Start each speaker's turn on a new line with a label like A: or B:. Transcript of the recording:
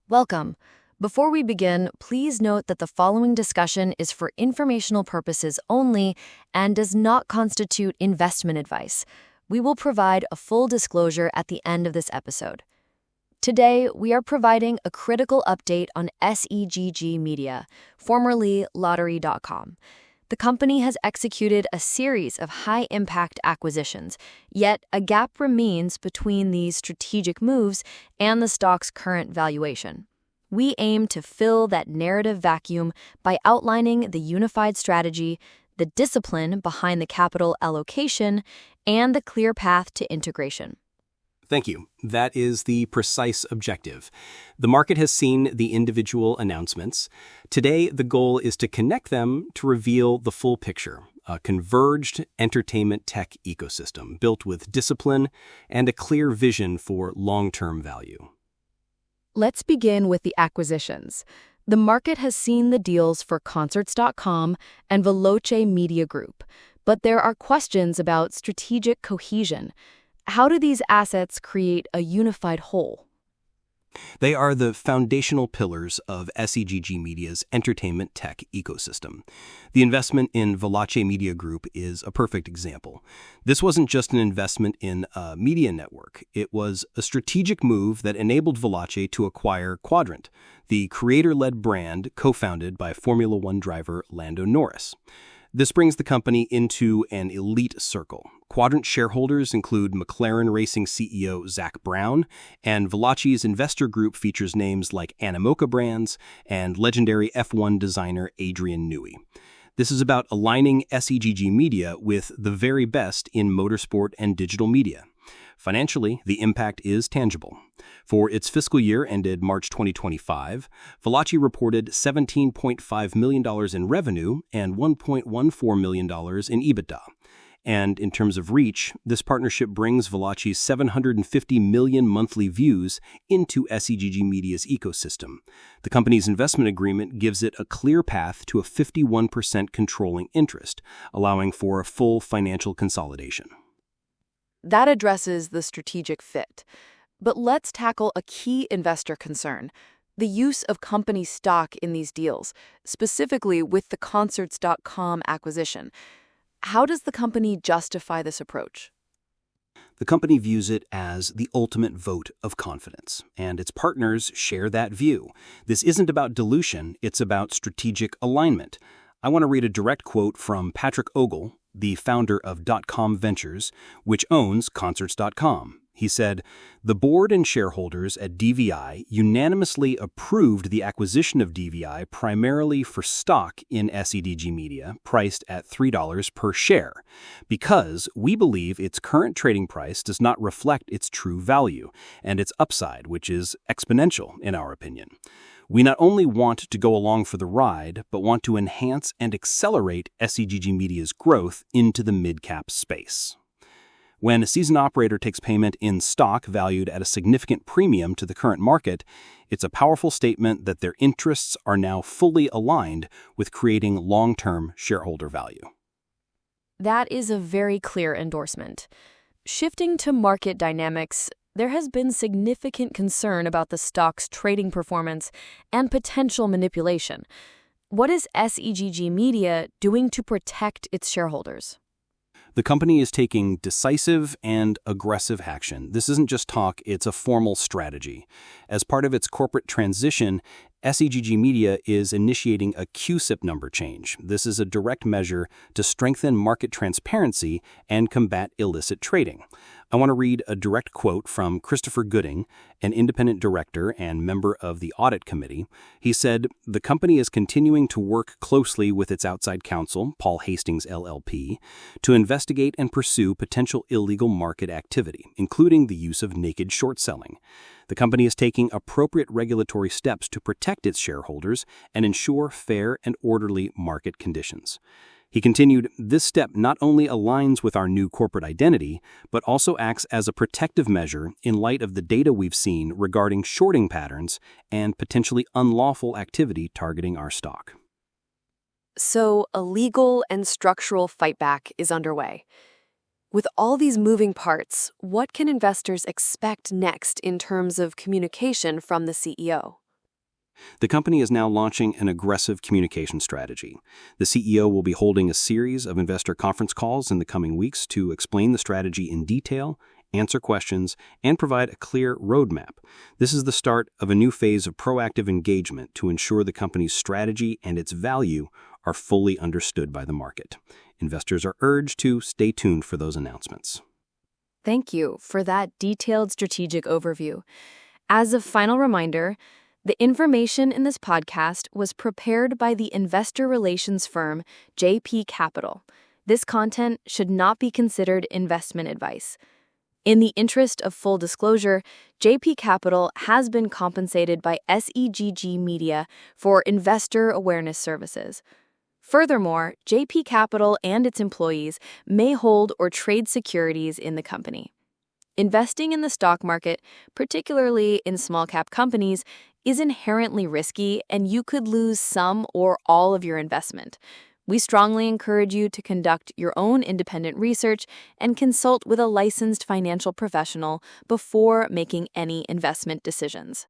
A: Welcome. Before we begin, please note that the following discussion is for informational purposes only and does not constitute investment advice. We will provide a full disclosure at the end of this episode. Today, we are providing a critical update on SEGG Media, formerly Lottery.com. The company has executed a series of high-impact acquisitions, yet a gap remains between these strategic moves and the stock's current valuation. We aim to fill that narrative vacuum by outlining the unified strategy, the discipline behind the capital allocation, and the clear path to integration.
B: Thank you. That is the precise objective. The market has seen the individual announcements. Today, the goal is to connect them to reveal the full picture, a converged entertainment tech ecosystem built with discipline and a clear vision for long-term value.
A: Let's begin with the acquisitions. The market has seen the deals for Concerts.com and Veloce Media Group, but there are questions about strategic cohesion. How do these assets create a unified whole?
B: They are the foundational pillars of SEGG Media's entertainment tech ecosystem. The investment in Veloce Media Group is a perfect example. This wasn't just an investment in a media network. It was a strategic move that enabled Veloce to acquire Quadrant, the creator-led brand co-founded by Formula One driver Lando Norris. This brings the company into an elite circle. Quadrant shareholders include McLaren Racing CEO Zach Brown, and Veloce's investor group features names like Animoca Brands and legendary F1 designer Adrian Newey. This is about aligning SEGG Media with the very best in motorsport and digital media. Financially, the impact is tangible. For its fiscal year ended March 2025, Veloce reported $17.5 million in revenue and $1.14 million in EBITDA. And in terms of reach, this partnership brings Veloce's 750 million monthly views into SEGG Media's ecosystem. The company's investment agreement gives it a clear path to a 51% controlling interest, allowing for a full financial consolidation.
A: That addresses the strategic fit. But let's tackle a key investor concern, the use of company stock in these deals, specifically with the Concerts.com acquisition. How does the company justify this approach?
B: The company views it as the ultimate vote of confidence, and its partners share that view. This isn't about dilution, it's about strategic alignment. I want to read a direct quote from Patrick Ogle, the founder of .com Ventures, which owns Concerts.com. He said, "The board and shareholders at DVI unanimously approved the acquisition of DVI primarily for stock in SEGG Media, priced at $3 per share, because we believe its current trading price does not reflect its true value and its upside, which is exponential in our opinion. We not only want to go along for the ride, but want to enhance and accelerate SEGG Media's growth into the mid-cap space." When a seasoned operator takes payment in stock valued at a significant premium to the current market, it's a powerful statement that their interests are now fully aligned with creating long-term shareholder value.
A: That is a very clear endorsement. Shifting to market dynamics, there has been significant concern about the stock's trading performance and potential manipulation. What is SEGG Media doing to protect its shareholders?
B: The company is taking decisive and aggressive action. This isn't just talk, it's a formal strategy. As part of its corporate transition, SEGG Media is initiating a QSIP number change. This is a direct measure to strengthen market transparency and combat illicit trading. I want to read a direct quote from Christopher Gooding, an independent director and member of the audit committee. He said, "The company is continuing to work closely with its outside counsel, Paul Hastings LLP, to investigate and pursue potential illegal market activity, including the use of naked short selling. The company is taking appropriate regulatory steps to protect its shareholders and ensure fair and orderly market conditions." He continued, "This step not only aligns with our new corporate identity, but also acts as a protective measure in light of the data we've seen regarding shorting patterns and potentially unlawful activity targeting our stock."
A: So, a legal and structural fightback is underway. With all these moving parts, what can investors expect next in terms of communication from the CEO?
B: The company is now launching an aggressive communication strategy. The CEO will be holding a series of investor conference calls in the coming weeks to explain the strategy in detail, answer questions, and provide a clear roadmap. This is the start of a new phase of proactive engagement to ensure the company's strategy and its value are fully understood by the market. Investors are urged to stay tuned for those announcements.
A: Thank you for that detailed strategic overview. As a final reminder, the information in this podcast was prepared by the investor relations firm JP Capital. This content should not be considered investment advice. In the interest of full disclosure, JP Capital has been compensated by SEGG Media for investor awareness services. Furthermore, JP Capital and its employees may hold or trade securities in the company. Investing in the stock market, particularly in small-cap companies, is inherently risky, and you could lose some or all of your investment. We strongly encourage you to conduct your own independent research and consult with a licensed financial professional before making any investment decisions.